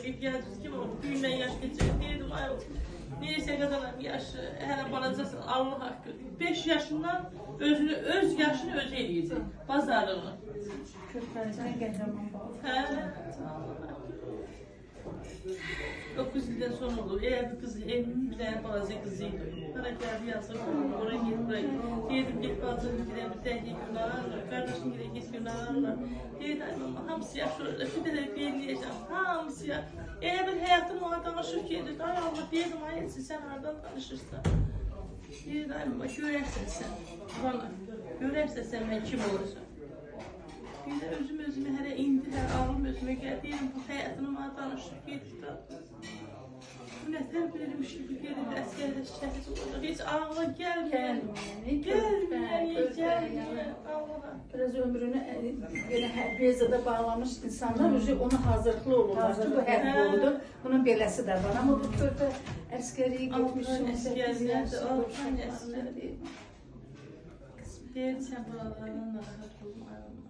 ihtiyacımız kim olur? Büyüme yaş geçecek dedim. Ay, neyse kadar yaşı, hele balacasın Allah hakkı. 5 yaşından öz yaşını özü eləyəcək. Bazarlığını. Köklerden qəhrəman bağlı. He. 9 ildən sonra olur. Eğer bir kız, bir tane balaca kızıydı. Bana geldi yazdı, oraya git buraya. Dedim git balacanın gidelim, bir tane günahlarla, kardeşim gidelim git günahlarla. Dedim hamısı yaşlı, bir de belirleyeceğim, hamısı ya. Eğer bir hayatım ona danışır ki, ay Allah dedim, hayır sen oradan danışırsan. Dedim görərsən sen, bana, görərsən sen ben kim olursun. Bir de özüme hele indi, hele ağlım özüme geldi. Dedim bu hayatını bana danışır ki, bu nətər verilmiş gibi gelir, əskərdə şəhid olacaq. Heç ağla gəlməyən, gəlməyən, Allah'a. Biraz ömrünü yine hərbiyyəzədə bağlamış insanlar ona hazırlıklı olurlar ki, bu hərbi oldu. Bunun beləsi də var. Ama bu körpə əskəriyə gitmiş, 18 yaşı. Deyir, sən buralarından narahat olma, ayrılma.